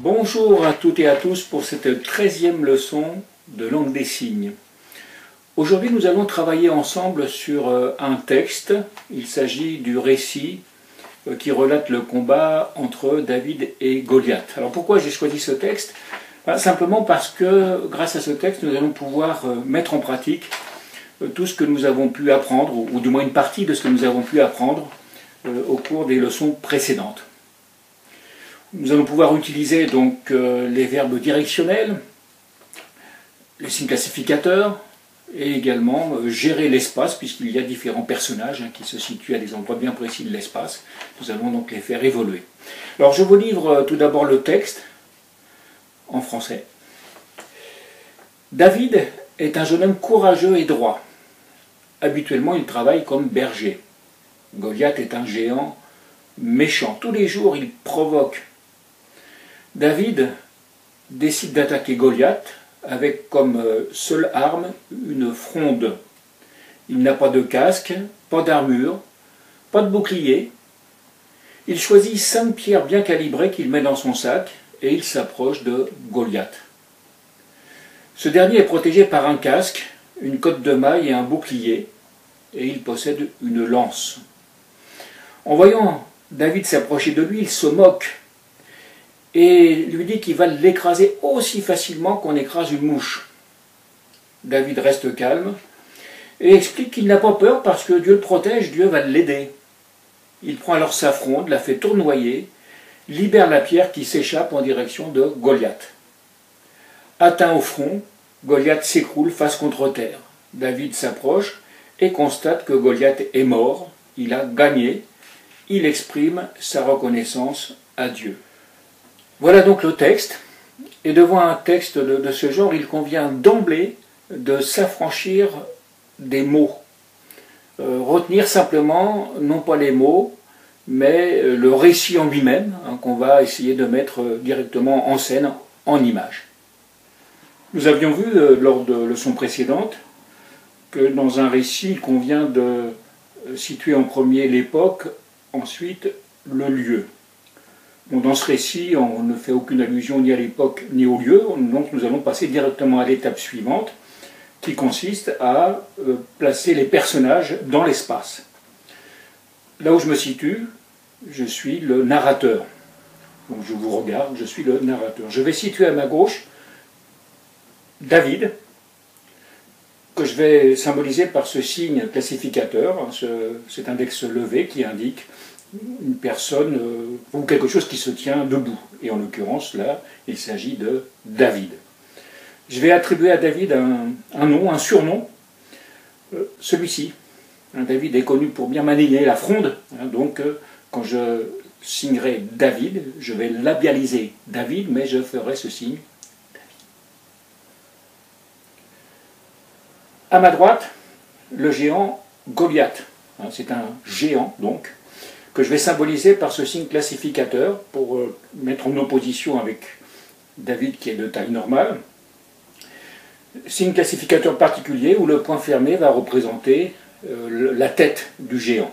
Bonjour à toutes et à tous pour cette 13e leçon de langue des signes. Aujourd'hui, nous allons travailler ensemble sur un texte. Il s'agit du récit qui relate le combat entre David et Goliath. Alors pourquoi j'ai choisi ce texte? Simplement parce que grâce à ce texte, nous allons pouvoir mettre en pratique tout ce que nous avons pu apprendre, ou du moins une partie de ce que nous avons pu apprendre au cours des leçons précédentes. Nous allons pouvoir utiliser donc les verbes directionnels, les signes classificateurs, et également gérer l'espace, puisqu'il y a différents personnages qui se situent à des endroits bien précis de l'espace. Nous allons donc les faire évoluer. Alors je vous livre tout d'abord le texte en français. David est un jeune homme courageux et droit. Habituellement, il travaille comme berger. Goliath est un géant méchant. Tous les jours, il provoque. David décide d'attaquer Goliath avec comme seule arme une fronde. Il n'a pas de casque, pas d'armure, pas de bouclier. Il choisit 5 pierres bien calibrées qu'il met dans son sac et il s'approche de Goliath. Ce dernier est protégé par un casque, une cotte de mailles et un bouclier, et il possède une lance. En voyant David s'approcher de lui, il se moque et lui dit qu'il va l'écraser aussi facilement qu'on écrase une mouche. David reste calme et explique qu'il n'a pas peur parce que Dieu le protège, Dieu va l'aider. Il prend alors sa fronde, la fait tournoyer, libère la pierre qui s'échappe en direction de Goliath. Atteint au front, Goliath s'écroule face contre terre. David s'approche et constate que Goliath est mort, il a gagné, il exprime sa reconnaissance à Dieu. Voilà donc le texte, et devant un texte de ce genre, il convient d'emblée de s'affranchir des mots. Retenir simplement, non pas les mots, mais le récit en lui-même, qu'on va essayer de mettre directement en scène, en image. Nous avions vu, lors de leçons précédentes, que dans un récit, il convient de situer en premier l'époque, ensuite le lieu. Bon, dans ce récit, on ne fait aucune allusion ni à l'époque ni au lieu, donc nous allons passer directement à l'étape suivante, qui consiste à placer les personnages dans l'espace. Là où je me situe, je suis le narrateur. Donc je vous regarde, je suis le narrateur. Je vais situer à ma gauche David, que je vais symboliser par ce signe classificateur, cet index levé qui indique une personne ou quelque chose qui se tient debout. Et en l'occurrence, là, il s'agit de David. Je vais attribuer à David un nom, un surnom, celui-ci. David est connu pour bien manier la fronde, donc quand je signerai David, je vais labialiser David, mais je ferai ce signe. À ma droite, le géant Goliath. C'est un géant, donc, que je vais symboliser par ce signe classificateur pour mettre en opposition avec David qui est de taille normale. Signe classificateur particulier où le point fermé va représenter la tête du géant.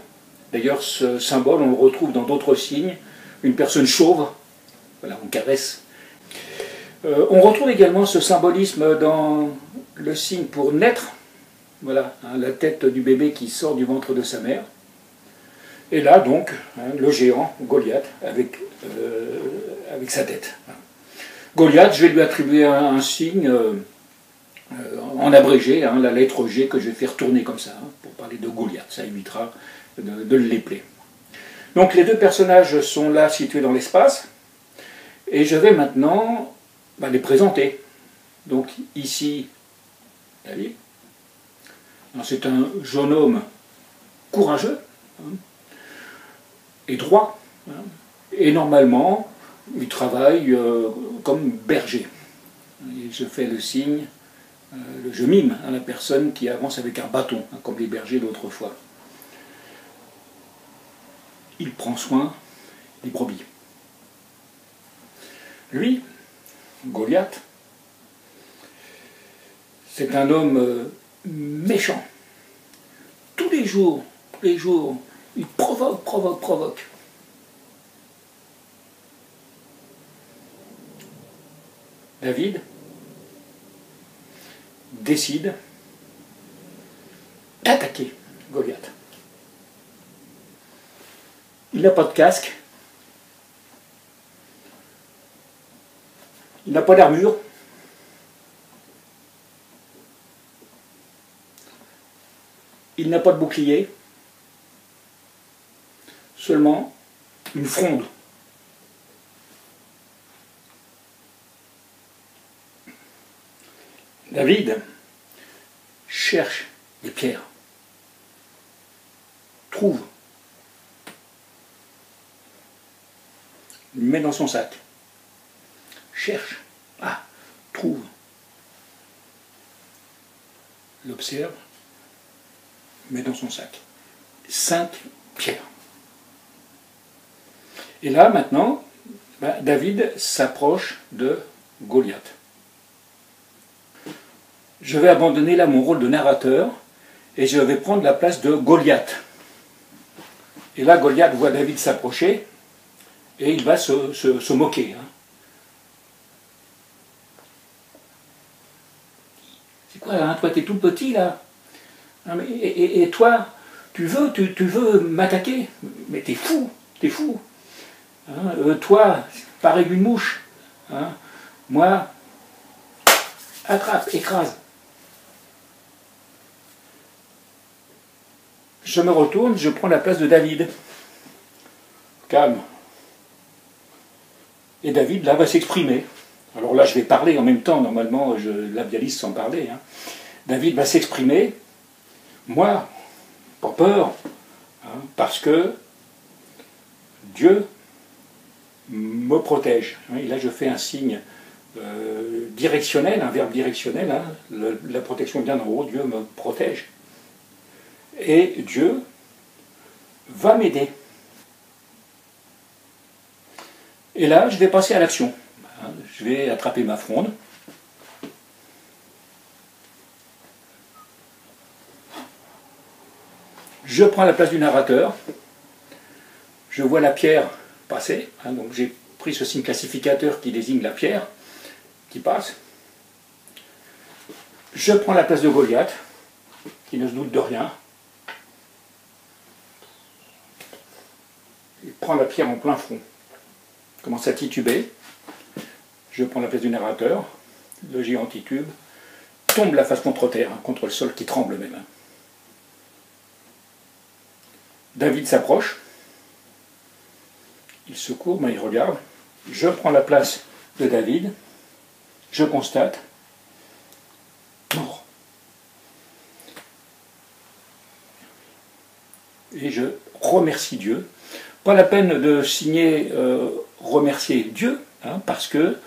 D'ailleurs, ce symbole, on le retrouve dans d'autres signes. Une personne chauve, voilà, on caresse. On retrouve également ce symbolisme dans le signe pour naître. Voilà, la tête du bébé qui sort du ventre de sa mère. Et là, donc, le géant, Goliath, avec sa tête. Goliath, je vais lui attribuer un signe en abrégé, la lettre G que je vais faire tourner comme ça, pour parler de Goliath. Ça évitera de l'épeler. Donc, les deux personnages sont là, situés dans l'espace. Et je vais maintenant les présenter. Donc, ici, David. C'est un jeune homme courageux, et droit. Et normalement, il travaille comme berger. Et je fais le signe, je mime la personne qui avance avec un bâton, comme les bergers d'autrefois. Il prend soin des brebis. Lui, Goliath, c'est un homme méchant. Tous les jours, il provoque. David décide d'attaquer Goliath. Il n'a pas de casque, il n'a pas d'armure, il n'a pas de bouclier, seulement une fronde. David cherche des pierres, trouve, lui met dans son sac, cherche, trouve, l'observe, met dans son sac. 5 pierres. Et là, maintenant, David s'approche de Goliath. Je vais abandonner là mon rôle de narrateur et je vais prendre la place de Goliath. Et là, Goliath voit David s'approcher et il va se moquer. C'est quoi, hein, toi, t'es tout petit, là? Et toi, tu veux m'attaquer? Mais t'es fou, t'es fou. Hein, toi, pareil qu'une mouche. Hein, moi, attrape, écrase. Je me retourne, je prends la place de David. Calme. Et David, là, va s'exprimer. Alors là, je vais parler en même temps, normalement, je labialise sans parler. Hein. David va s'exprimer. Moi, pas peur, hein, parce que Dieu me protège. Et là, je fais un signe directionnel, un verbe directionnel. Hein, la protection vient d'en haut, Dieu me protège. Et Dieu va m'aider. Et là, je vais passer à l'action. Je vais attraper ma fronde. Je prends la place du narrateur. Je vois la pierre passer. Hein, donc j'ai pris ce signe classificateur qui désigne la pierre qui passe. Je prends la place de Goliath, qui ne se doute de rien. Il prend la pierre en plein front. Il commence à tituber. Je prends la place du narrateur. Le géant titube. Tombe la face contre terre, hein, contre le sol qui tremble même. David s'approche. Il se courbe, mais il regarde. Je prends la place de David. Je constate. Mort. Et je remercie Dieu. Pas la peine de signer remercier Dieu, hein, parce que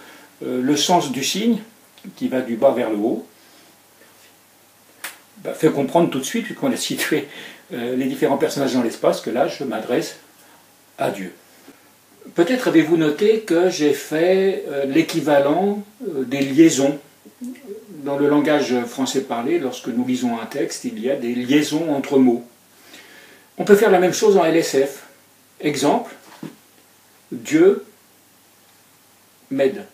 le sens du signe, qui va du bas vers le haut, fait comprendre tout de suite, puisqu'on a situé les différents personnages dans l'espace, que là je m'adresse à Dieu. Peut-être avez-vous noté que j'ai fait l'équivalent des liaisons. Dans le langage français parlé, lorsque nous lisons un texte, il y a des liaisons entre mots. On peut faire la même chose en LSF. Exemple, Dieu m'aide.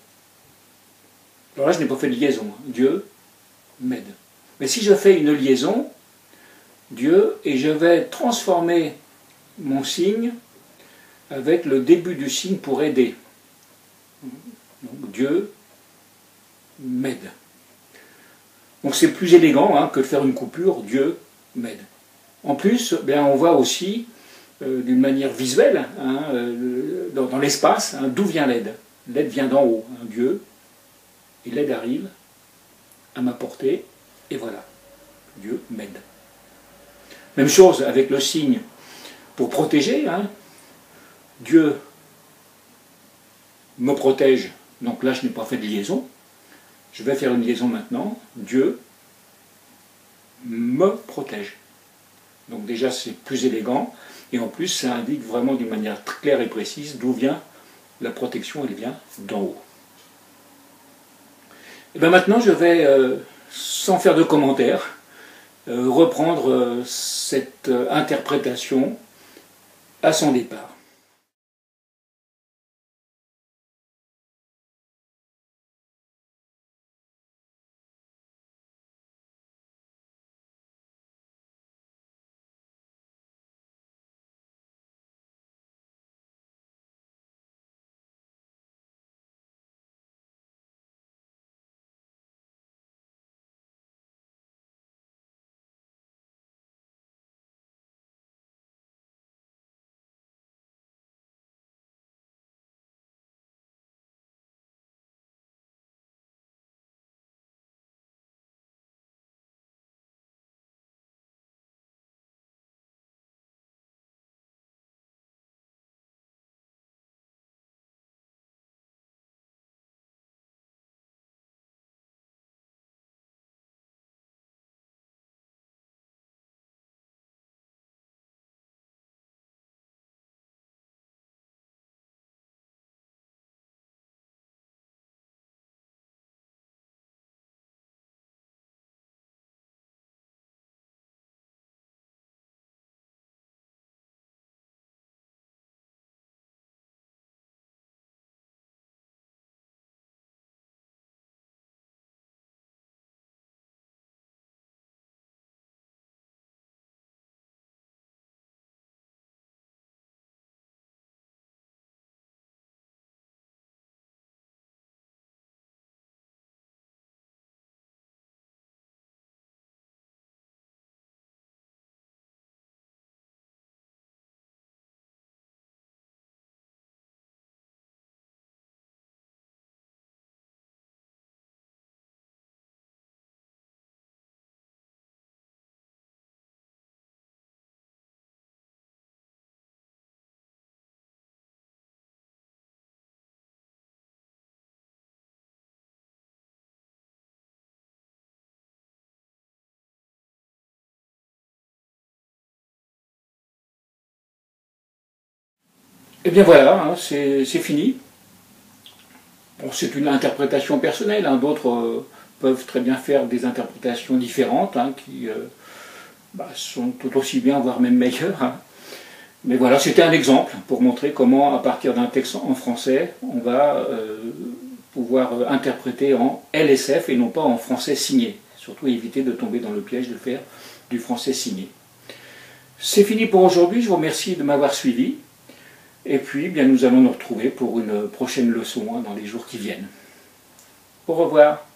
Alors là, je n'ai pas fait de liaison. Dieu m'aide. Mais si je fais une liaison, Dieu, et je vais transformer mon signe avec le début du signe pour aider. Donc, Dieu m'aide. Donc c'est plus élégant, hein, que de faire une coupure, Dieu m'aide. En plus, on voit aussi, d'une manière visuelle, hein, dans l'espace, hein, d'où vient l'aide. L'aide vient d'en haut, hein, Dieu, et l'aide arrive à ma portée, et voilà, Dieu m'aide. Même chose avec le signe pour protéger, hein, Dieu me protège, donc là je n'ai pas fait de liaison, je vais faire une liaison maintenant, Dieu me protège. Donc déjà c'est plus élégant, et en plus ça indique vraiment d'une manière très claire et précise d'où vient la protection, elle vient d'en haut. Et bien maintenant je vais, sans faire de commentaires, reprendre cette interprétation à son départ. Et bien voilà, hein, c'est fini. Bon, c'est une interprétation personnelle, hein, d'autres peuvent très bien faire des interprétations différentes, hein, qui sont tout aussi bien, voire même meilleures. Hein. Mais voilà, c'était un exemple pour montrer comment, à partir d'un texte en français, on va pouvoir interpréter en LSF et non pas en français signé. Surtout éviter de tomber dans le piège de faire du français signé. C'est fini pour aujourd'hui, je vous remercie de m'avoir suivi. Et puis, bien, nous allons nous retrouver pour une prochaine leçon hein, dans les jours qui viennent. Au revoir.